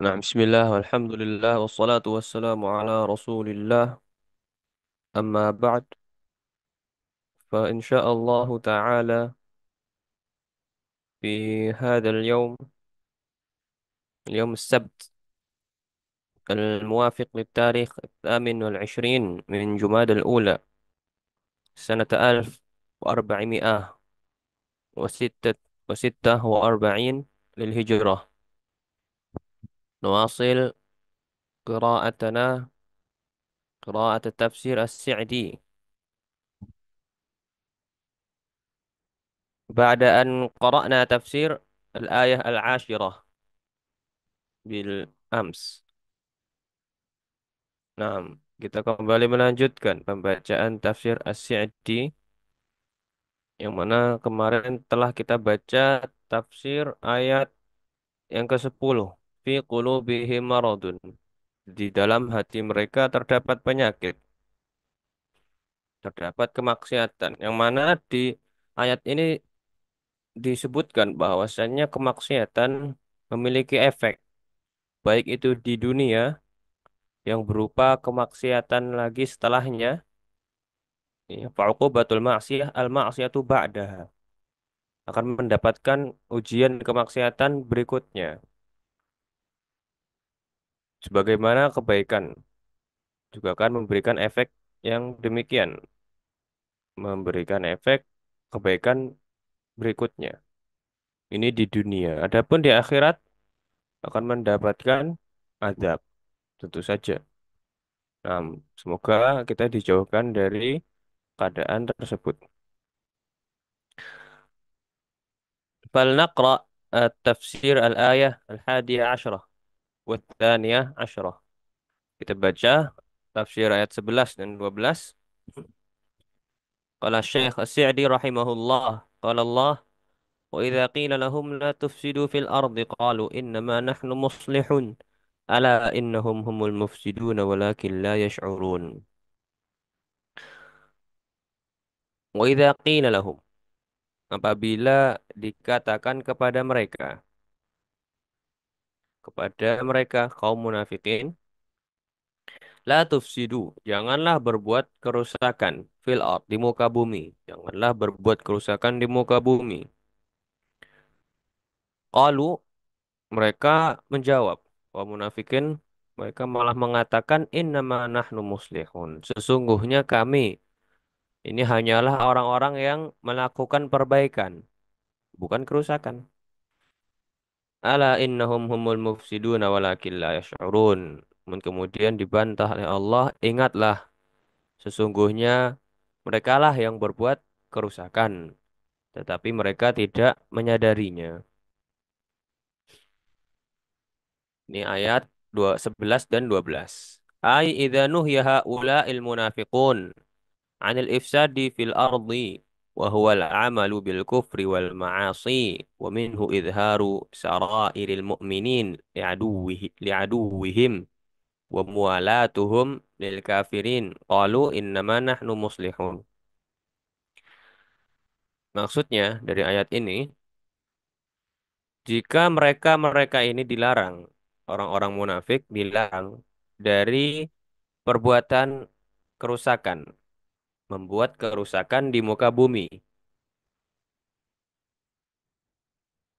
Nah, bismillah, walhamdulillah, wassalatu wassalamu ala rasulillah, amma ba'd, fa insyaallah ta'ala, fi hadal yawm, اليوم السبت الموافق للتاريخ 28 من جماد الأولى سنة 1446 للهجرة. نواصل قراءتنا، قراءة التفسير السعدي، بعد أن قرأنا تفسير الآية العاشرة بالأمس. Nah, kita kembali melanjutkan pembacaan tafsir As-Sa'di yang mana kemarin telah kita baca tafsir ayat yang ke-10. Fi qulubihim maradun. Di dalam hati mereka terdapat penyakit, terdapat kemaksiatan. Yang mana di ayat ini disebutkan bahwasannya kemaksiatan memiliki efek, baik itu di dunia yang berupa kemaksiatan lagi setelahnya. Ya, fa'uqubatul ma'siyah al-ma'siyatu ba'daha, akan mendapatkan ujian kemaksiatan berikutnya. Sebagaimana kebaikan juga akan memberikan efek yang demikian, memberikan efek kebaikan berikutnya. Ini di dunia. Adapun di akhirat akan mendapatkan azab, tentu saja. Nah, semoga kita dijauhkan dari keadaan tersebut. فلنقرأ تفسير الآية 11 والثانية 10. Kita baca tafsir ayat 11 dan 12. Qala Syekh As-Sa'di rahimahullah, qala Allah, wa idza qila lahum la tufsidu fil ardi qalu innama nahnu muslihun ala innahum humul mufsidun walakin la yash'urun. Wa idza qila lahum, apabila dikatakan kepada mereka kaum munafikin, la tufsidu, janganlah berbuat kerusakan fil ard, di muka bumi, janganlah berbuat kerusakan di muka bumi. Qalu, mereka menjawab, kaum munafikin, mereka malah mengatakan innama nahnu muslihun. Sesungguhnya kami ini hanyalah orang-orang yang melakukan perbaikan, bukan kerusakan. Ala innahum humul mufsiduna walakin la yash'urun. Kemudian dibantah oleh Allah, ingatlah sesungguhnya merekalah yang berbuat kerusakan, tetapi mereka tidak menyadarinya. Ini ayat 11 dan 12. Ai idza nuhya haula'il munafiqun 'anil ifsadi fil ardi wa huwa al-'amalu bil kufri wal ma'asi wa minhu idharu sarairil mu'minin li'aduwwihim wa muwalatuhum lil kafirin qalu innama nahnu muslihun. Maksudnya dari ayat ini, jika mereka-mereka ini dilarang, orang-orang munafik dilarang dari perbuatan kerusakan, membuat kerusakan di muka bumi.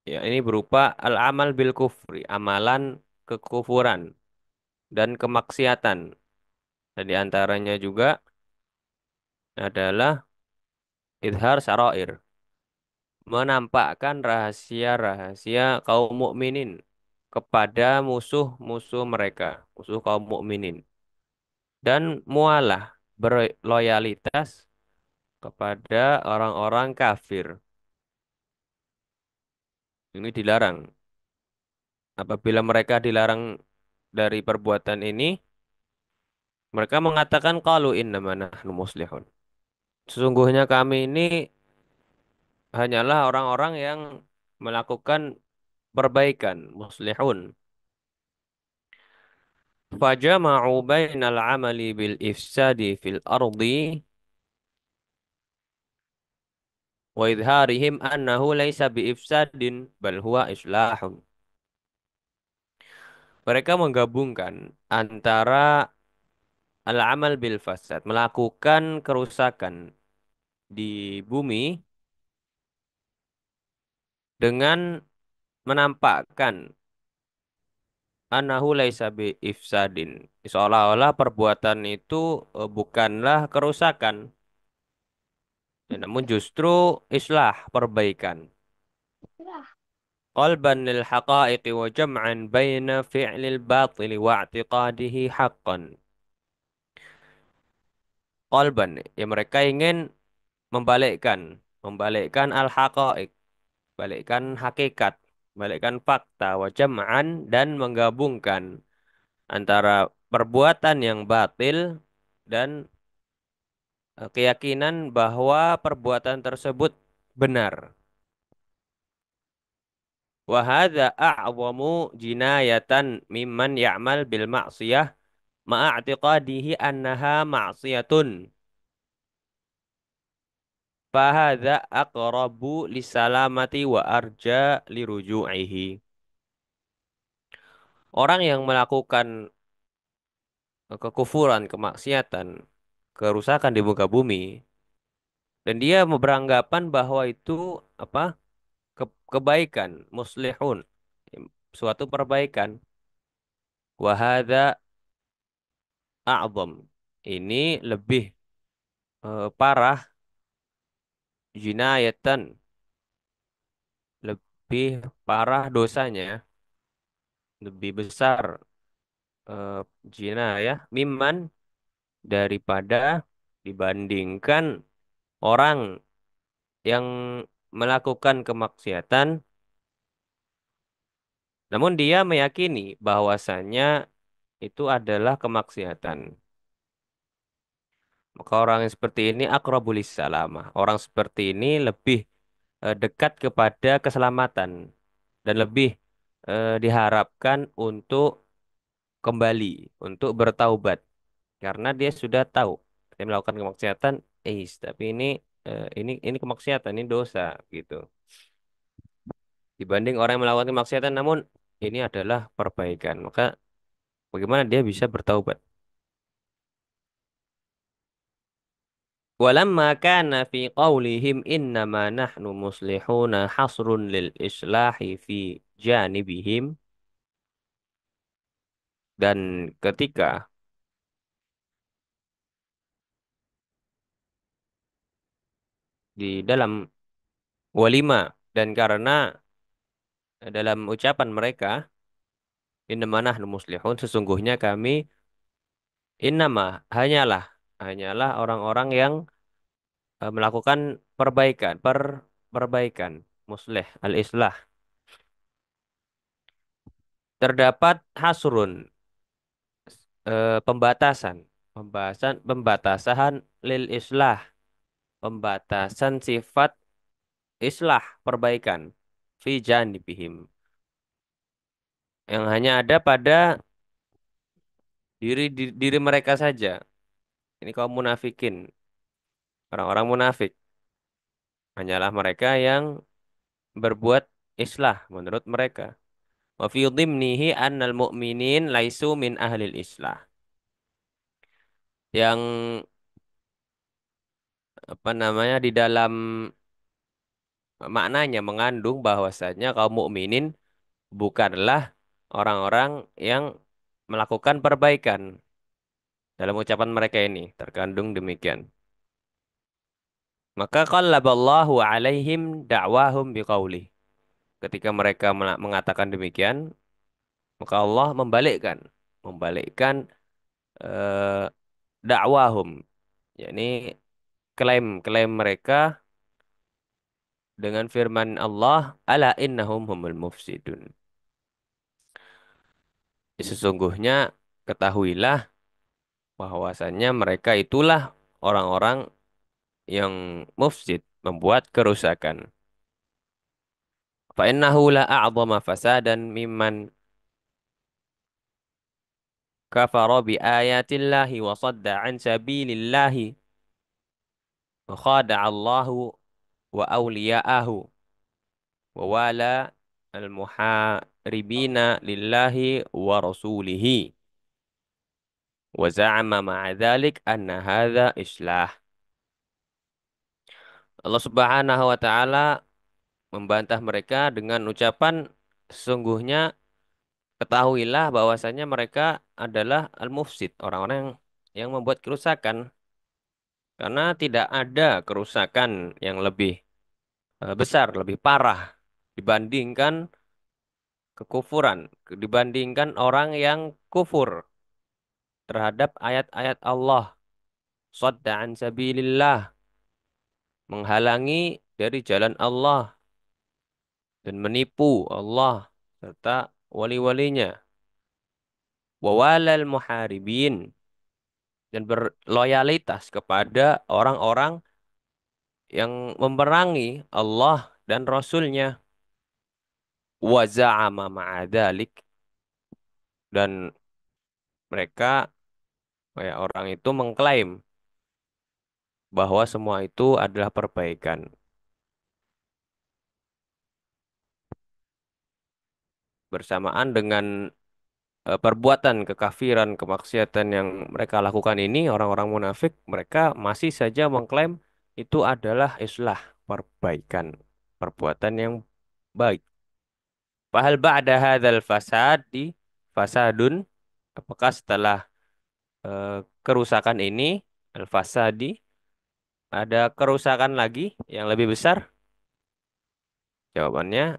Ya, ini berupa al-amal bil kufri, amalan kekufuran dan kemaksiatan. Dan di antaranya juga adalah idhar sarair, menampakkan rahasia-rahasia kaum mukminin kepada musuh-musuh mereka, musuh kaum mukminin. Dan mualah, berloyalitas kepada orang-orang kafir. Ini dilarang. Apabila mereka dilarang dari perbuatan ini, mereka mengatakan qalu innama nahnu muslihun. Sesungguhnya kami ini hanyalah orang-orang yang melakukan perbaikan, muslihun. Fajama'u bainal amali bil ifsadi fil ardi wa idharihim annahu laysa bi ifsadin bal huwa islahun. Mereka menggabungkan antara al-amal bil fasad, melakukan kerusakan di bumi dengan menampakkan anahu laisa bi ifsadin. Seolah-olah perbuatan itu bukanlah kerusakan, ya, namun justru islah, perbaikan. Qalban lil haqa'iqi wa jam'an baina fi'lil batili wa i'tiqadihi haqqan. Qalban, ya mereka ingin membalikkan, membalikkan al-haqa'iq, balikkan hakikat, balikkan fakta, wa jam'an dan menggabungkan antara perbuatan yang batil dan keyakinan bahwa perbuatan tersebut benar. Wa hadza a'zamu jinayatan mimman ya'mal bil ma'siyah ma'a'tiqadihi annaha ma'siyatun. Fahadza aqrabu lisalamati wa arja liruju'ihi. Orang yang melakukan kekufuran, kemaksiatan, kerusakan di muka bumi, dan dia beranggapan bahwa itu apa? Kebaikan, muslihun, suatu perbaikan. Wahada a'zam. Ini lebih parah, jinayatan, lebih parah dosanya, lebih besar uh, jinayah mimman daripada dibandingkan orang yang melakukan kemaksiatan, namun dia meyakini bahwasannya itu adalah kemaksiatan. Maka orang yang seperti ini akrabulis salamah. Orang seperti ini lebih dekat kepada keselamatan dan lebih diharapkan untuk kembali, untuk bertaubat karena dia sudah tahu dia melakukan kemaksiatan, tapi ini kemaksiatan, ini dosa gitu. Dibanding orang yang melakukan kemaksiatan namun ini adalah perbaikan. Maka bagaimana dia bisa bertaubat? Walamma kana fi qawlihim innama nahnu muslihuna hasrun lil islahi fi janibihim, dan ketika di dalam walima dan karena dalam ucapan mereka innama nahnu muslihun, sesungguhnya kami innama hanyalah orang-orang yang melakukan perbaikan muslih al-islah. Terdapat hasrun, pembatasan, pembatasan lil islah, pembatasan sifat islah, perbaikan fi janibihim yang hanya ada pada diri mereka saja. Ini kaum munafikin, orang-orang munafik hanyalah mereka yang berbuat islah menurut mereka. Wa fi dhimnihi annal mu'minin laisu min ahlil islah. Yang apa namanya di dalam maknanya mengandung bahwasanya kaum mukminin bukanlah orang-orang yang melakukan perbaikan. Dalam ucapan mereka ini terkandung demikian. Maka qallaballahu alaihim da'wahum biqaulih. Ketika mereka mengatakan demikian, maka Allah membalikkan eh, dakwahum, yakni klaim-klaim mereka dengan firman Allah, ala innahum humul mufsidun. Sesungguhnya ketahuilah bahwasannya mereka itulah orang-orang yang mufsid, membuat kerusakan. Fa innahu la a'dhama fasadan mimman kafara bi ayatillahi wa sadda an sabilillahi wa khada'a Allahu wa awliya'ahu wa wala al ribina lillahi wa rasulihi wa za'ama ma'a dzalik anna hadza islah. Allah Subhanahu wa taala membantah mereka dengan ucapan sesungguhnya ketahuilah bahwasanya mereka adalah al-mufsid, orang-orang yang membuat kerusakan karena tidak ada kerusakan yang lebih besar, lebih parah dibandingkan kekufuran, dibandingkan orang yang kufur terhadap ayat-ayat Allah, sadda an sabilillah, menghalangi dari jalan Allah dan menipu Allah serta wali-walinya. Wawalal muharibin, dan berloyalitas kepada orang-orang yang memerangi Allah dan Rasulnya. Wa za'ama ma'adalik, dan mereka orang itu mengklaim bahwa semua itu adalah perbaikan. Bersamaan dengan perbuatan kekafiran, kemaksiatan yang mereka lakukan ini, orang-orang munafik, mereka masih saja mengklaim itu adalah islah, perbaikan, perbuatan yang baik. Fahal ba'da hadzal fasadun, apakah setelah kerusakan ini, al-fasadi, ada kerusakan lagi yang lebih besar? Jawabannya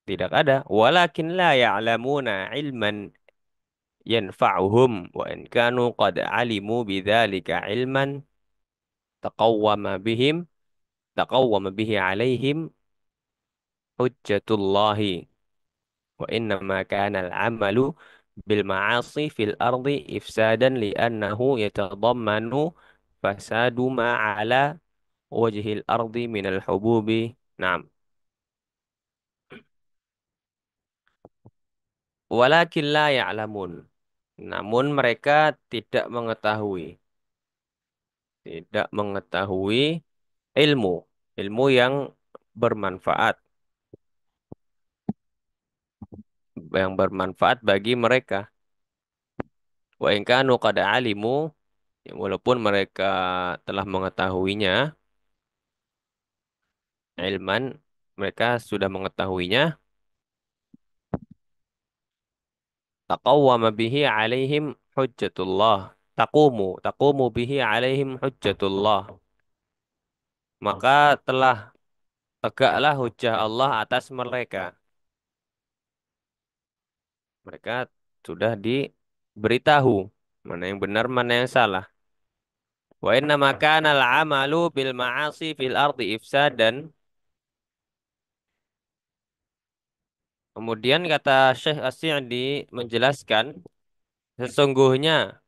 tidak ada. Walakin la ya'lamuna ilman yanfa'uhum wa in kanu qad alimu bidzalika ilman taqawwama bihim taqawwama bihi alaihim hujjatullahi wa innama kana al-amalu bil ma'asi fil ardi ifsadan li'annahu yatadammanu fasadu ma ala wajhil ardi minal hububi. Naam. Walakin la ya'lamun. Namun mereka tidak mengetahui, tidak mengetahui ilmu, ilmu yang bermanfaat, yang bermanfaat bagi mereka. Wa in kanu qad alimu, ya, walaupun mereka telah mengetahuinya, ilman, mereka sudah mengetahuinya, taqawwama bihi alaihim hujjatullah. Taqumu bihi alaihim hujjatullah. Maka telah tegaklah hujah Allah atas mereka. Mereka sudah diberitahu mana yang benar, mana yang salah. Wa inna makana al-amalu bil ma'asi fil ardi ifsadan. Kemudian kata Syekh As-Sa'di menjelaskan, sesungguhnya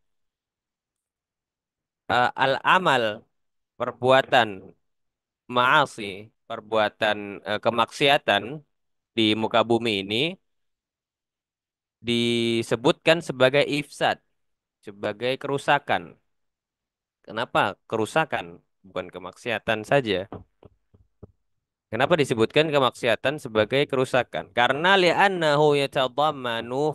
al-amal, perbuatan ma'asi, perbuatan kemaksiatan di muka bumi ini disebutkan sebagai ifsad, sebagai kerusakan. Kenapa kerusakan? Bukan kemaksiatan saja. Kenapa disebutkan kemaksiatan sebagai kerusakan? Karena li'annahu yatadammanu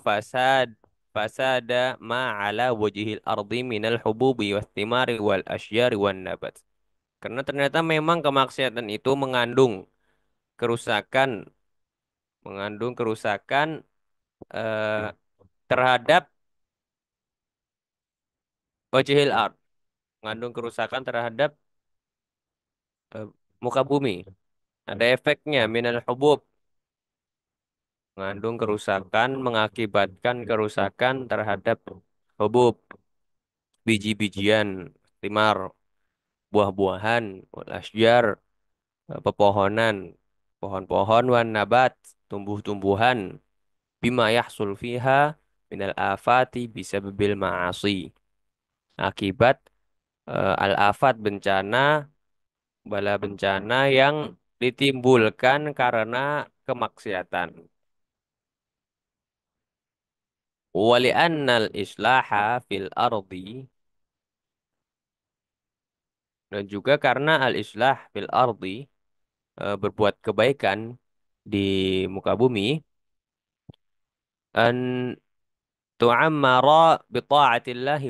fasada ma ala wajhil ardi minal hububi wastimari wal asyari wan nabat. Karena ternyata memang kemaksiatan itu kerusakan, mengandung kerusakan eh, terhadap wajhil ard, mengandung kerusakan terhadap eh, muka bumi. Ada efeknya minal hubub, mengandung kerusakan, mengakibatkan kerusakan terhadap hubub, biji-bijian, timar, buah-buahan, wal asjar, pepohonan, pohon-pohon, wan nabat, tumbuh-tumbuhan, bima yahsul fiha minal afati bisa bebil ma'asi. Akibat al-afat, bencana, bala bencana yang ditimbulkan karena kemaksiatan. Wali'annal islaha fil ardi, dan juga karena al-islah fil ardi, berbuat kebaikan di muka bumi, an tu'ammara bi ta'atillahi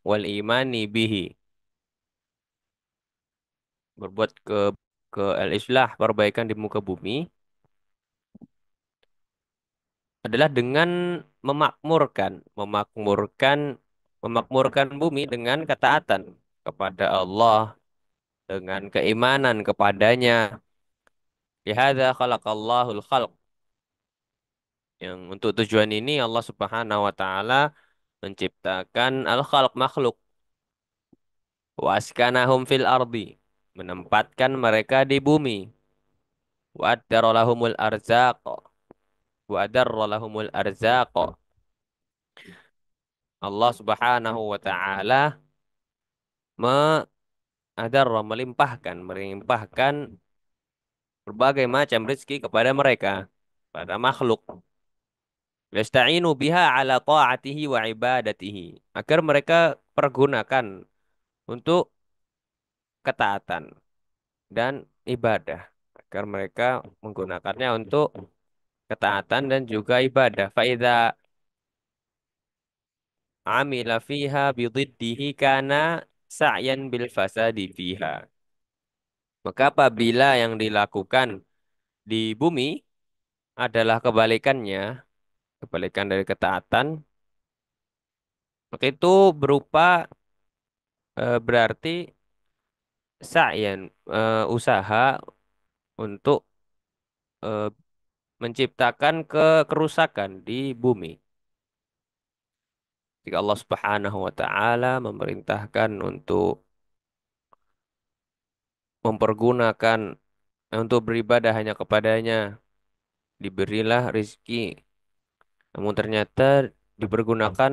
wal imani bihi. Berbuat ke al-islah, perbaikan di muka bumi adalah dengan memakmurkan, memakmurkan, memakmurkan bumi dengan ketaatan kepada Allah, dengan keimanan kepadanya. Lihada khalaqallahul khalq. Yang untuk tujuan ini Allah Subhanahu wa taala menciptakan al-khalq makhluk wa askanahum fil ardi, menempatkan mereka di bumi, wa addara lahumul arzaq, wa adarra lahumul arzaq. Allah Subhanahu wa taala melimpahkan berbagai macam rezeki kepada mereka, pada makhluk. Yasta'inu biha ala ta'atihi wa ibadatihi. Agar mereka pergunakan untuk ketaatan dan ibadah. Agar mereka menggunakannya untuk ketaatan dan juga ibadah. Faidha amila fiha bididdihi kana sa'yan bil fasadi fiha. Maka apabila yang dilakukan di bumi adalah kebalikannya, kebalikan dari ketaatan, maka itu berupa berarti sa'yan, usaha untuk eh, menciptakan kerusakan di bumi. Jika Allah Subhanahu wa taala memerintahkan untuk mempergunakan untuk beribadah hanya kepadanya, diberilah rizki. Namun ternyata dipergunakan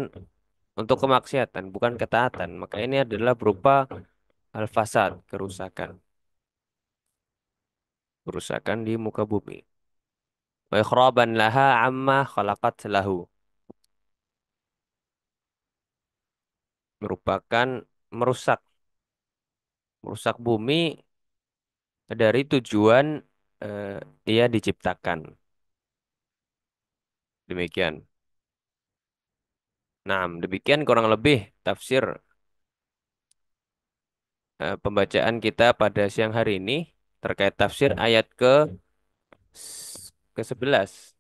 untuk kemaksiatan, bukan ketaatan. Maka ini adalah berupa al-fasad, kerusakan. Kerusakan di muka bumi. Wa ikhraban laha amma khalaqat lahu. Merupakan merusak, merusak bumi dari tujuan ia diciptakan. Demikian. Nah, demikian kurang lebih tafsir pembacaan kita pada siang hari ini terkait tafsir ayat ke 11,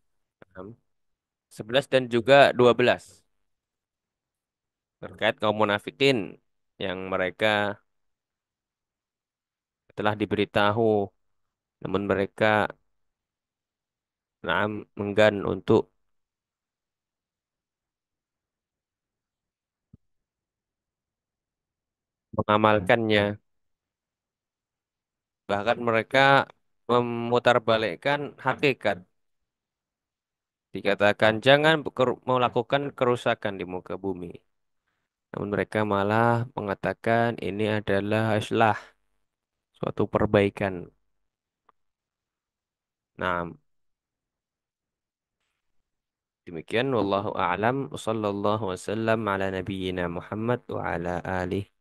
11 dan juga 12 terkait kaum munafikin yang mereka telah diberitahu namun mereka enggan untuk mengamalkannya. Bahkan mereka memutarbalikkan hakikat. Dikatakan jangan melakukan kerusakan di muka bumi. Namun mereka malah mengatakan ini adalah islah, suatu perbaikan. Nah, demikian wallahu a'lam wa sallallahu wasallam ala nabiyyina Muhammad wa ala alihi